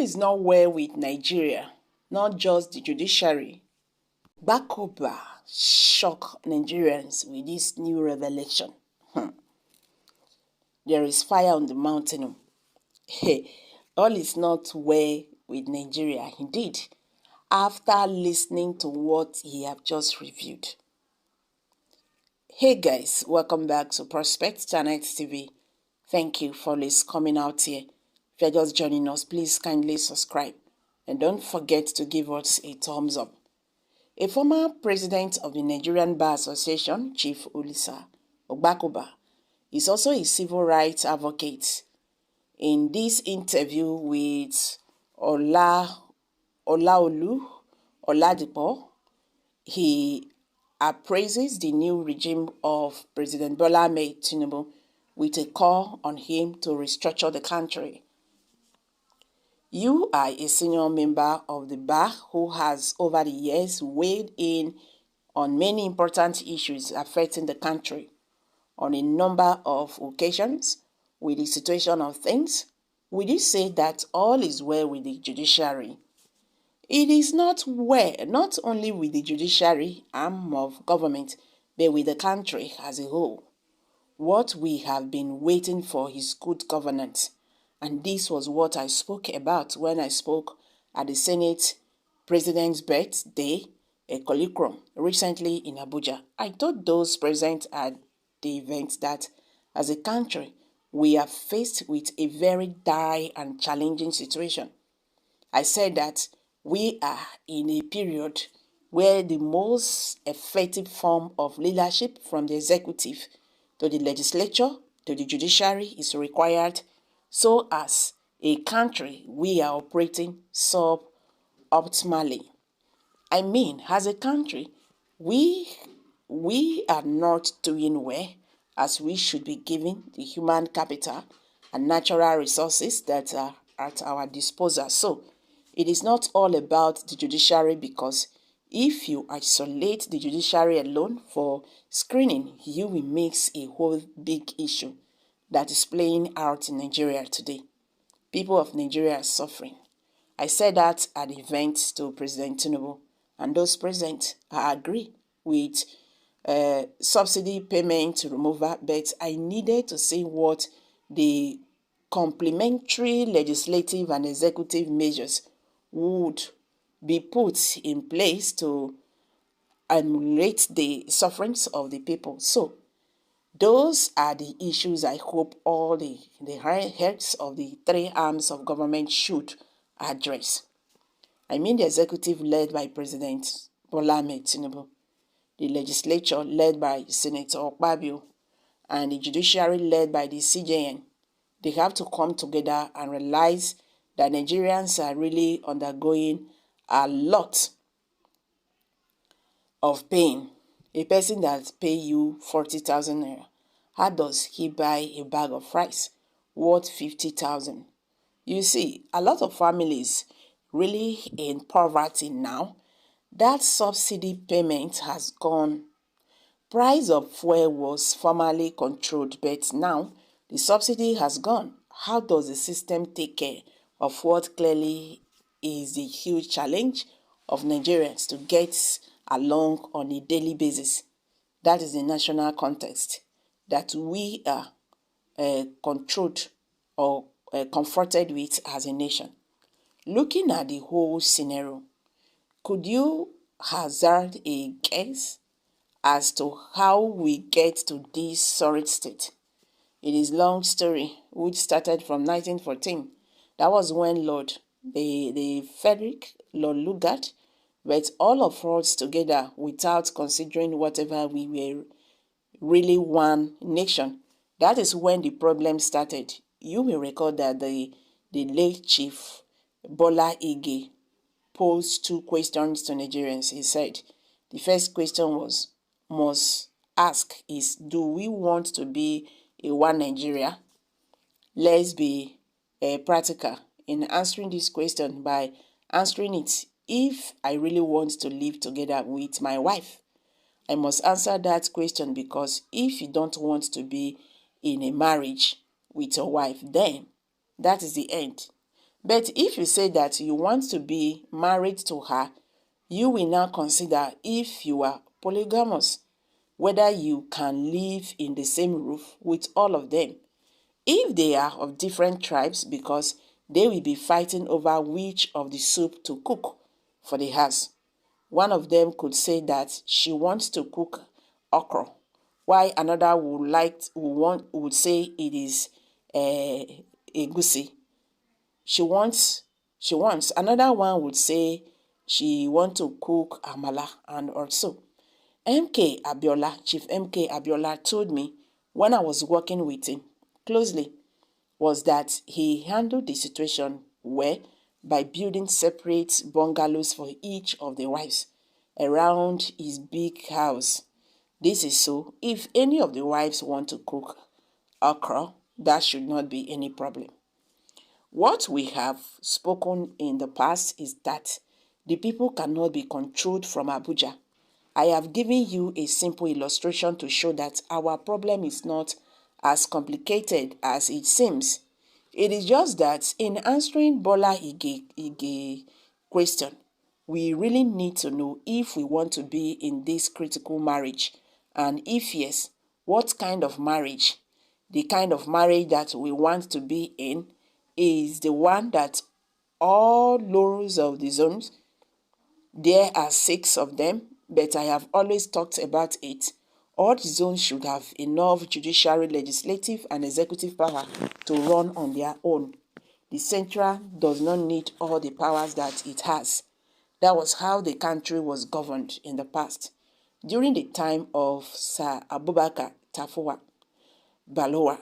is not well with Nigeria, not just the judiciary. Agbakoba shock Nigerians with this new revelation. There is fire on the mountain. Hey, all is not well with Nigeria. Indeed, after listening to what he have just reviewed. Hey guys, welcome back to Prospect Channel TV. Thank you for always coming out here. If you're just joining us, please kindly subscribe and don't forget to give us a thumbs up. A former president of the Nigerian Bar Association, Chief Olisa Agbakoba, is also a civil rights advocate. In this interview with Olaolu Oladipo, he appraises the new regime of President Bola Ahmed Tinubu with a call on him to restructure the country. You are a senior member of the bar who has over the years weighed in on many important issues affecting the country. On a number of occasions, with the situation of things, would you say that all is well with the judiciary? It is not well, not only with the judiciary arm of government, but with the country as a whole. What we have been waiting for is good governance. And this was what I spoke about when I spoke at the Senate President's Birthday, a colloquium recently in Abuja. I told those present at the event that as a country, we are faced with a very dire and challenging situation. I said that we are in a period where the most effective form of leadership from the executive to the legislature to the judiciary is required, so as a country we are operating sub-optimally. I mean, as a country, we are not doing well as we should be given the human capital and natural resources that are at our disposal. So, it is not all about the judiciary, because if you isolate the judiciary alone for screening, you will mix a whole big issue that is playing out in Nigeria today. People of Nigeria are suffering. I said that at the event to President Tinubu, and those present agree with subsidy payment removal, but I needed to see what the complementary legislative and executive measures would be put in place to ameliorate the sufferings of the people. So, those are the issues I hope all the heads of the three arms of government should address. I mean the executive led by President Bola Ahmed Tinubu, the legislature led by Senator Akpabio, and the judiciary led by the CJN. They have to come together and realize that Nigerians are really undergoing a lot of pain. A person that pay you 40,000 naira, how does he buy a bag of rice worth 50,000? You see, a lot of families really in poverty now. That subsidy payment has gone. Price of fuel was formerly controlled, but now the subsidy has gone. How does the system take care of what clearly is the huge challenge of Nigerians to get along on a daily basis? That is the national context that we are controlled or confronted with as a nation. Looking at the whole scenario, could you hazard a guess as to how we get to this sorry state? It is a long story which started from 1914. That was when the Frederick Lord Lugard, but all of us together without considering whatever we were really one nation. That is when the problem started. You will recall that the late Chief Bola Ige posed two questions to Nigerians. He said, the first question must ask is, do we want to be a one Nigeria? Let's be practical in answering this question by answering it. If I really want to live together with my wife, I must answer that question, because if you don't want to be in a marriage with your wife, then that is the end. But if you say that you want to be married to her, you will now consider if you are polygamous, whether you can live in the same roof with all of them. If they are of different tribes, because they will be fighting over which of the soup to cook for the house. One of them could say that she wants to cook okra, while another would say it is egusi. She wants. Another one would say she want to cook amala and also. Chief MK Abiola told me when I was working with him closely was that he handled the situation well by building separate bungalows for each of the wives around his big house. This is so if any of the wives want to cook okra, that should not be any problem. What we have spoken in the past is that the people cannot be controlled from Abuja. I have given you a simple illustration to show that our problem is not as complicated as it seems. It is just that in answering Bola Ige question, we really need to know if we want to be in this critical marriage, and if yes, what kind of marriage. The kind of marriage that we want to be in is the one that all laws of the zones, there are 6 of them, but I have always talked about it. All the zones should have enough judiciary, legislative, and executive power to run on their own. The central does not need all the powers that it has. That was how the country was governed in the past. During the time of Sir Abubakar Tafawa Balewa,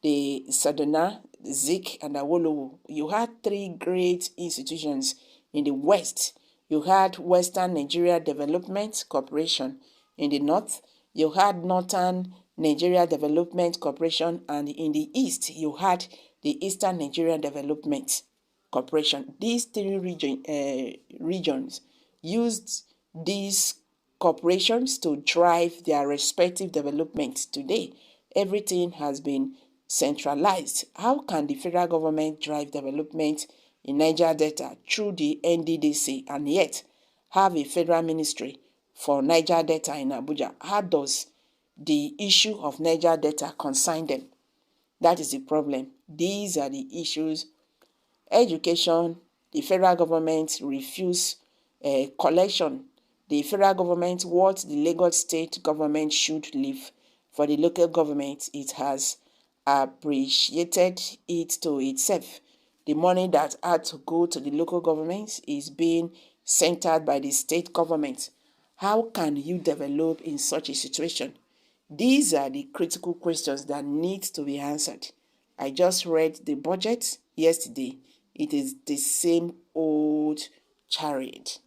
the Southerner, Zik, and Awolowo, you had 3 great institutions in the West. You had Western Nigeria Development Corporation. In the North, you had Northern Nigeria Development Corporation, and in the East, you had the Eastern Nigeria Development Corporation. These 3 regions used these corporations to drive their respective development. Today, everything has been centralized. How can the federal government drive development in Niger Delta through the NDDC and yet have a federal ministry for Niger Delta in Abuja? How does the issue of Niger Delta concern them? That is the problem. These are the issues. Education, the federal government refuse collection. The federal government, what the Lagos state government should leave for the local government, it has appreciated it to itself. The money that had to go to the local government is being centered by the state government. How can you develop in such a situation? These are the critical questions that need to be answered. I just read the budget yesterday. It is the same old chariot.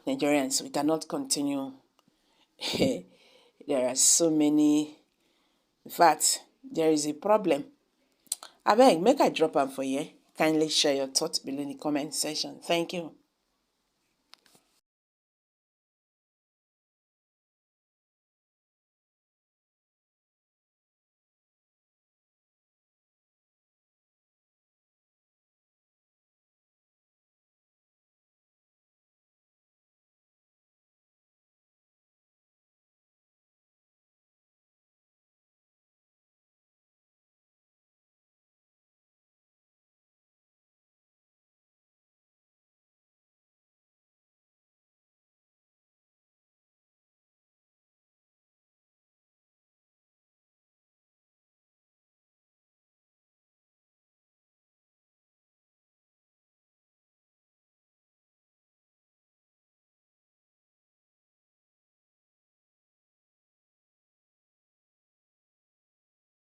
Nigerians, we cannot continue. There are so many. In fact, there is a problem. Abeg, make I drop am for you. Kindly share your thoughts below in the comment section. Thank you.